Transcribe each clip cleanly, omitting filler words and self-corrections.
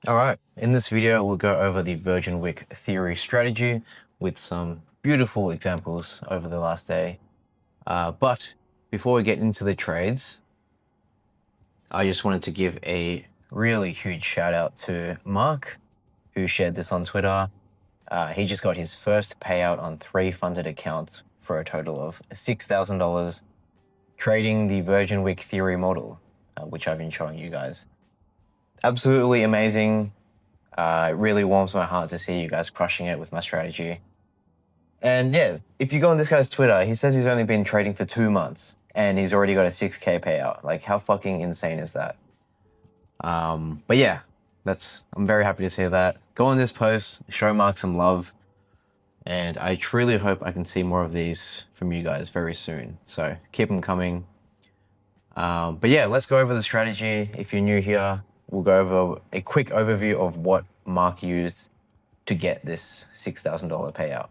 All right, in this video, we'll go over the Virgin Wick theory strategy with some beautiful examples over the last day. But before we get into the trades, I just wanted to give a really huge shout out to Mark, who shared this on Twitter. He just got his first payout on 3 funded accounts for a total of $6,000 trading the Virgin Wick theory model, which I've been showing you guys. Absolutely amazing. It really warms my heart to see you guys crushing it with my strategy. And yeah, if you go on this guy's Twitter, he says he's only been trading for 2 months and he's already got a 6K payout. Like, how fucking insane is that? But yeah, I'm very happy to see that. Go on this post, show Mark some love, and I truly hope I can see more of these from you guys very soon. So keep them coming. But yeah, let's go over the strategy. If you're new here, we'll go over a quick overview of what Mark used to get this $6,000 payout.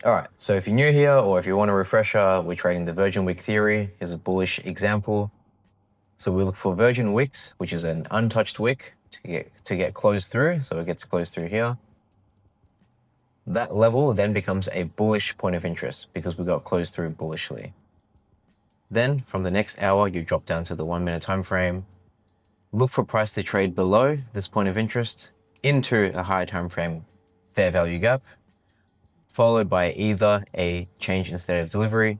All right, so if you're new here or if you want a refresher, we're trading the Virgin Wick theory. Here's a bullish example. So we look for Virgin Wicks, which is an untouched wick to get closed through. So it gets closed through here. That level then becomes a bullish point of interest because we got closed through bullishly. Then from the next hour, you drop down to the 1 minute time frame. Look for price to trade below this point of interest into a higher time frame fair value gap, followed by either a change in state of delivery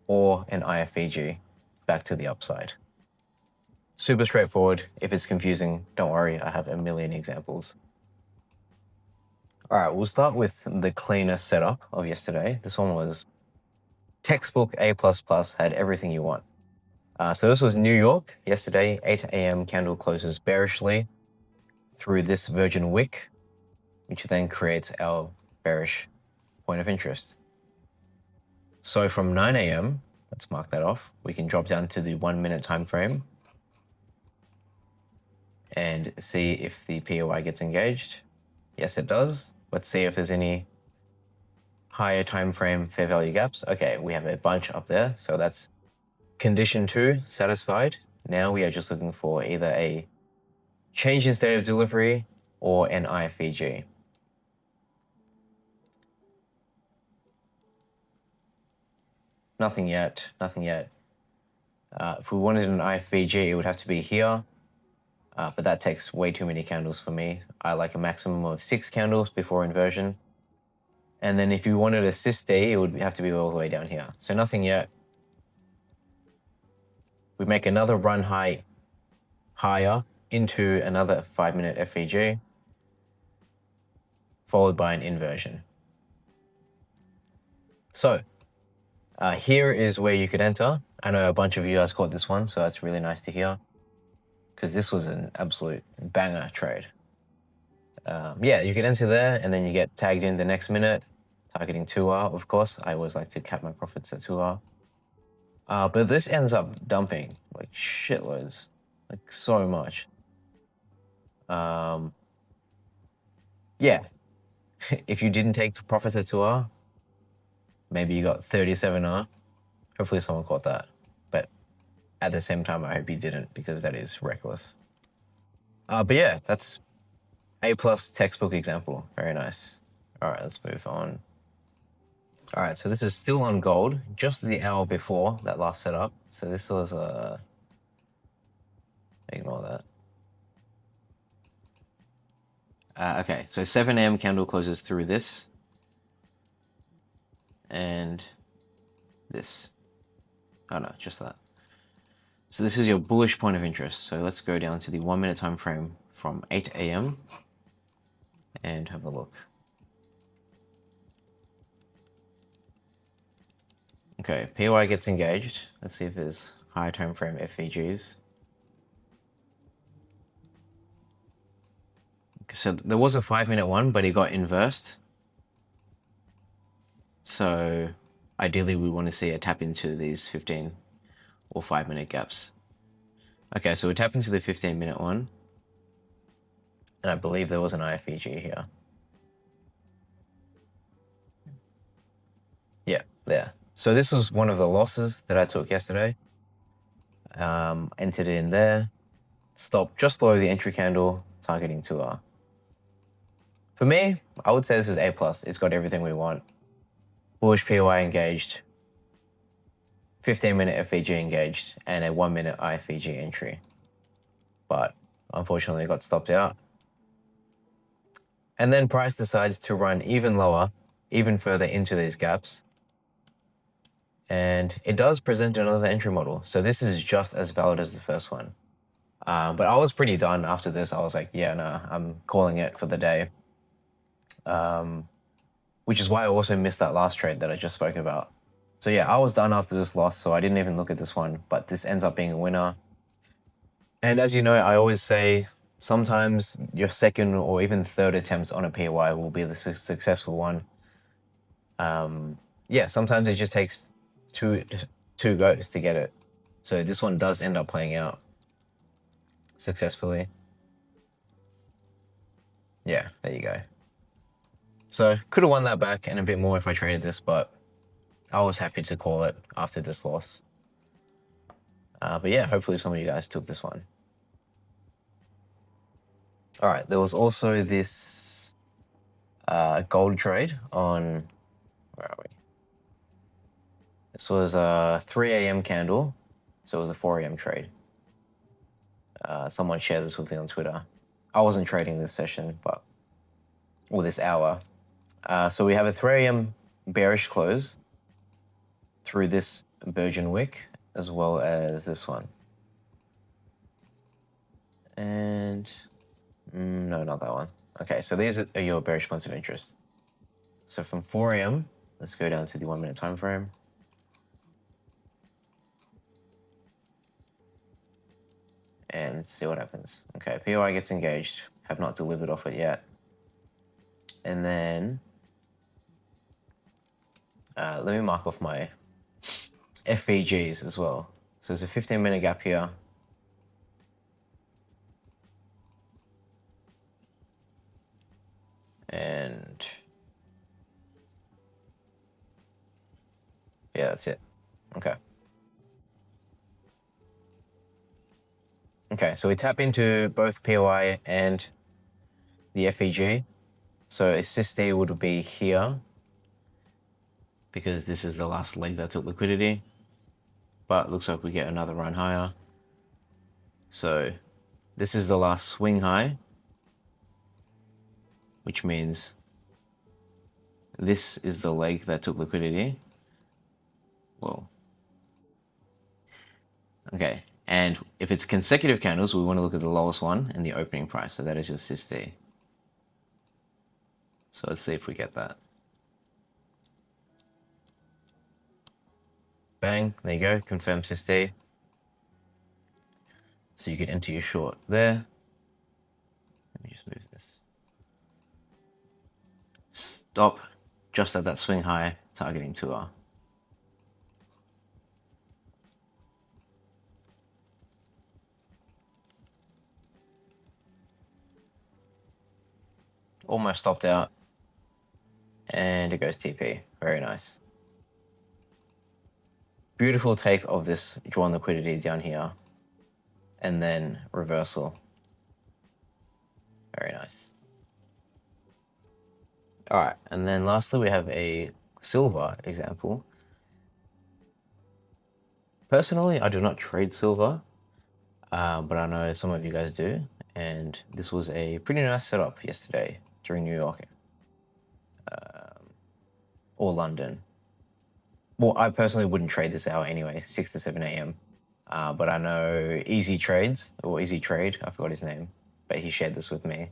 or an IFVG back to the upside. Super straightforward. If it's confusing, don't worry, I have a million examples. All right, we'll start with the cleanest setup of yesterday. This one was textbook A++, had everything you want. So this was New York yesterday, 8 a.m. candle closes bearishly through this Virgin Wick, which then creates our bearish point of interest. So from 9 a.m., let's mark that off, we can drop down to the 1 minute time frame and see if the POI gets engaged. Yes, it does. Let's see if there's any higher time frame fair value gaps. Okay, we have a bunch up there, so that's condition 2 satisfied. Now we are just looking for either a change in state of delivery or an IFVG. Nothing yet, nothing yet. If we wanted an IFVG, it would have to be here, but that takes way too many candles for me. I like a maximum of 6 candles before inversion. And then if you wanted a SysD, it would have to be all the way down here. So nothing yet. We make another run higher into another 5 minute FVG, followed by an inversion. So here is where you could enter. I know a bunch of you guys caught this one, so that's really nice to hear, because this was an absolute banger trade. Yeah, you could enter there and then you get tagged in the next minute, targeting 2R, of course. I always like to cap my profits at 2R. But this ends up dumping like shitloads, like so much. Yeah, if you didn't take profits at 2R, maybe you got 37R. Hopefully someone caught that. But at the same time, I hope you didn't, because that is reckless. But yeah, that's A+ textbook example. Very nice. All right, let's move on. All right, so this is still on gold, just the hour before that last setup. So this was ignore that. Okay, so 7 a.m. candle closes through this and this. Oh no, just that. So this is your bullish point of interest. So let's go down to the 1 minute time frame from 8 a.m. and have a look. Okay, POI gets engaged. Let's see if there's higher time frame FVGs. So there was a 5 minute one, but it got inversed. So ideally we want to see a tap into these 15 or 5 minute gaps. Okay, so we tap into the 15 minute one. And I believe there was an IFVG here. Yeah, there. So this was one of the losses that I took yesterday. Entered in there. Stop just below the entry candle, targeting 2R. For me, I would say this is A+. It's got everything we want. Bullish POI engaged, 15-minute FVG engaged, and a 1-minute IFVG entry. But unfortunately, it got stopped out. And then price decides to run even lower, even further into these gaps. And it does present another entry model. So this is just as valid as the first one. But I was pretty done after this. I was like, yeah, no, I'm calling it for the day. Which is why I also missed that last trade that I just spoke about. So yeah, I was done after this loss, so I didn't even look at this one, but this ends up being a winner. And as you know, I always say, sometimes your second or even third attempt on a PY will be the successful one. Yeah, sometimes it just takes two goes to get it. So this one does end up playing out successfully. Yeah, there you go. So could have won that back and a bit more if I traded this, but I was happy to call it after this loss. But yeah, hopefully some of you guys took this one. All right, there was also this gold trade on, where are we? This was a 3 a.m. candle, so it was a 4 a.m. trade. Someone shared this with me on Twitter. I wasn't trading this session, or this hour. So we have a 3 a.m. bearish close through this Virgin wick, as well as this one. And no, not that one. Okay, so these are your bearish points of interest. So from 4 a.m., let's go down to the 1-minute time frame. And let's see what happens. Okay, POI gets engaged. Have not delivered off it yet. And then let me mark off my FVGs as well. So there's a 15-minute gap here. And yeah, that's it. Okay. Okay, so we tap into both POI and the FVG. So a SysD would be here, because this is the last leg that took liquidity. But looks like we get another run higher. So this is the last swing high, which means this is the leg that took liquidity. Whoa. Okay, and if it's consecutive candles, we want to look at the lowest one and the opening price. So that is your SysD. So let's see if we get that. Bang, there you go, confirm SysD. So you can enter your short there. Let me just move this. Stop just at that swing high, targeting 2R. Almost stopped out. And it goes TP. Very nice. Beautiful take of this drawn liquidity down here. And then reversal. Very nice. All right, and then lastly we have a silver example. Personally, I do not trade silver, but I know some of you guys do. And this was a pretty nice setup yesterday during New York or London. Well, I personally wouldn't trade this hour anyway, 6 to 7 a.m. But I know Easy Trades, or Easy Trade, I forgot his name, but he shared this with me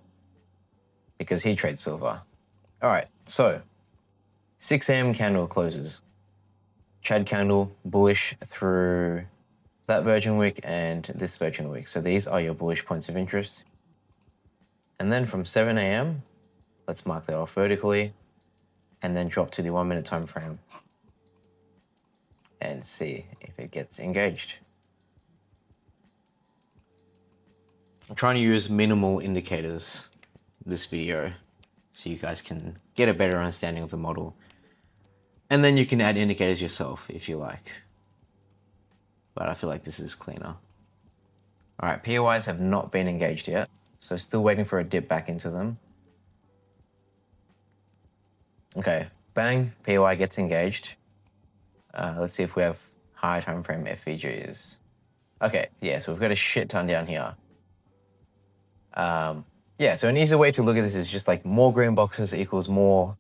because he trades silver. All right, so 6 a.m. candle closes. Chad candle bullish through that Virgin wick and this Virgin wick. So these are your bullish points of interest. And then from 7 a.m., let's mark that off vertically and then drop to the 1-minute time frame and see if it gets engaged. I'm trying to use minimal indicators this video so you guys can get a better understanding of the model. And then you can add indicators yourself if you like. But I feel like this is cleaner. All right, POIs have not been engaged yet, so still waiting for a dip back into them. Okay, bang, POI gets engaged. Let's see if we have high time frame FVGs. Okay, yeah, so we've got a shit ton down here. Yeah, so an easy way to look at this is just like more green boxes equals more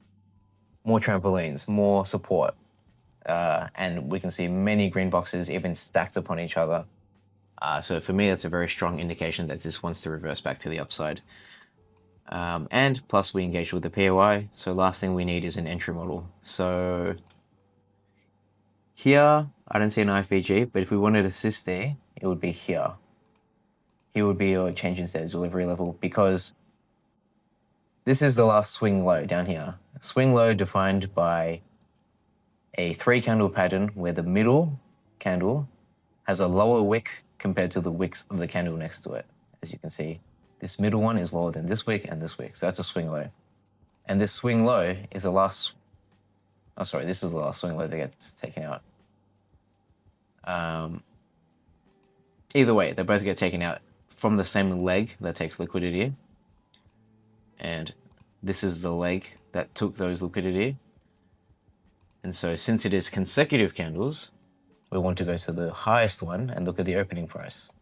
trampolines, more support. And we can see many green boxes even stacked upon each other. So for me, that's a very strong indication that this wants to reverse back to the upside. And plus we engaged with the POI, so last thing we need is an entry model. So here, I don't see an IFVG, but if we wanted a SysD, it would be here. Here would be your change in state delivery level, because this is the last swing low down here. Swing low defined by a 3-candle pattern where the middle candle has a lower wick compared to the wicks of the candle next to it. As you can see, this middle one is lower than this wick and this wick, so that's a swing low. And this swing low is the last, oh sorry, this is the last swing low that gets taken out. Either way, they both get taken out from the same leg that takes liquidity. And this is the leg that took those liquidity. And so since it is consecutive candles, we want to go to the highest one and look at the opening price.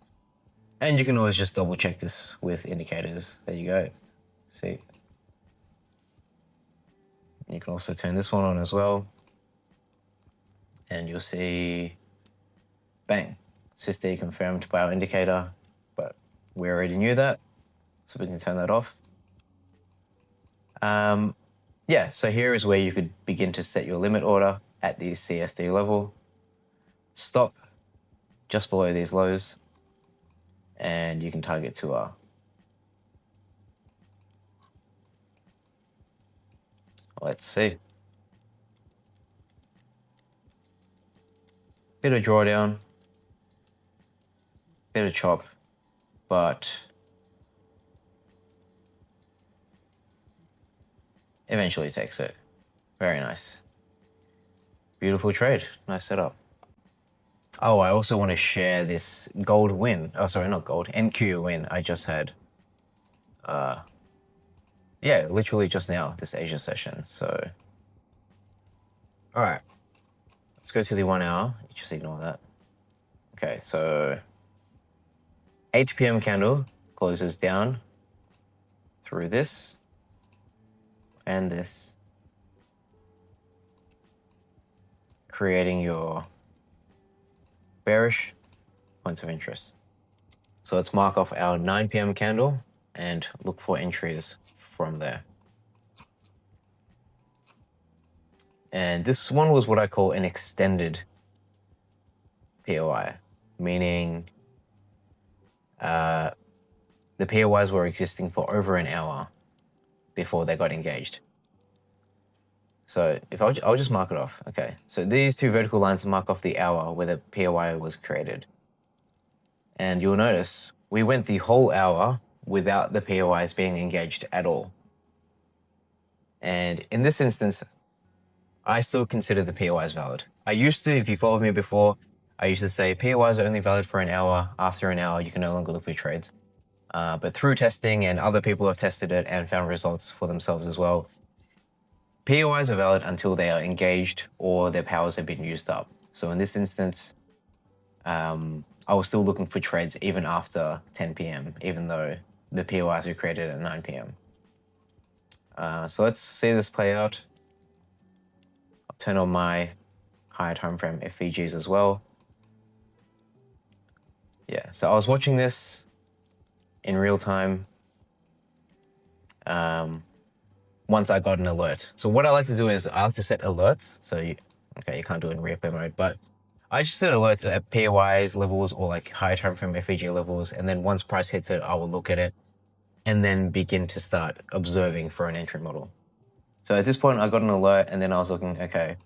And you can always just double check this with indicators. There you go. See. You can also turn this one on as well. And you'll see, bang, SysD confirmed by our indicator, but we already knew that, so we can turn that off. Yeah, so here is where you could begin to set your limit order at the CSD level. Stop just below these lows, and you can target 2R. Let's see. Bit of drawdown, bit of chop, but eventually takes it. Very nice. Beautiful trade. Nice setup. Oh, I also want to share this gold win. Oh, sorry, not gold. NQ win I just had. Yeah, literally just now, this Asia session. So, all right. Let's go to the 1 hour. Just ignore that. Okay, so 8 p.m. candle closes down through this and this, creating your bearish points of interest. So let's mark off our 9 p.m. candle and look for entries from there. And this one was what I call an extended POI, meaning the POIs were existing for over an hour before they got engaged. So if I'll just mark it off. Okay, so these two vertical lines mark off the hour where the POI was created. And you'll notice we went the whole hour without the POIs being engaged at all. And in this instance, I still consider the POIs valid. I used to, if you followed me before, I used to say POIs are only valid for an hour. After an hour, you can no longer look for trades. But through testing, and other people have tested it and found results for themselves as well, POIs are valid until they are engaged or their powers have been used up. So in this instance, I was still looking for trades even after 10 p.m., even though the POIs were created at 9 p.m. So let's see this play out. I'll turn on my higher time frame FVGs as well. Yeah, so I was watching this in real time once I got an alert. So what I like to do is I like to set alerts. So you can't do it in replay mode, but I just set alerts at POIs levels or like higher time frame FVG levels, and then once price hits it, I will look at it and then begin to start observing for an entry model. So at this point, I got an alert, and then I was looking, okay,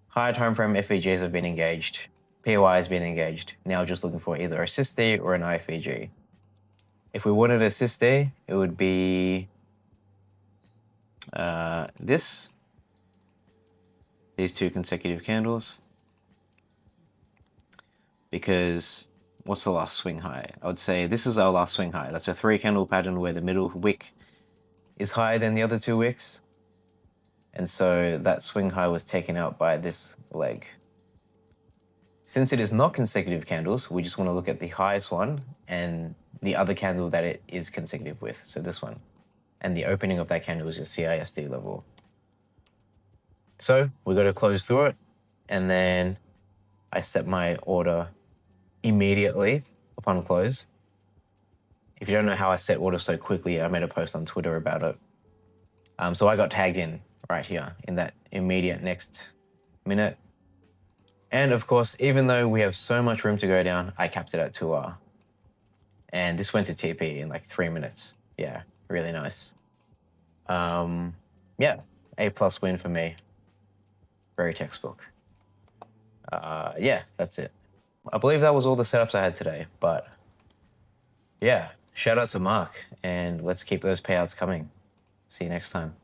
higher time frame FVGs have been engaged, POI has been engaged. Now just looking for either a SysD or an IFVG. If we wanted a SysD, it would be these two consecutive candles, because what's the last swing high? I would say this is our last swing high. That's a 3-candle pattern where the middle wick is higher than the other 2 wicks. And so that swing high was taken out by this leg. Since it is not consecutive candles, we just want to look at the highest one and the other candle that it is consecutive with. So this one. And the opening of that candle is your CISD level. So we got to close through it. And then I set my order immediately upon close. If you don't know how I set orders so quickly, I made a post on Twitter about it. So I got tagged in right here in that immediate next minute. And of course, even though we have so much room to go down, I capped it at 2R. And this went to TP in like 3 minutes. Yeah, really nice. Yeah, A+ win for me. Very textbook. Yeah, that's it. I believe that was all the setups I had today, but yeah, shout out to Mark, and let's keep those payouts coming. See you next time.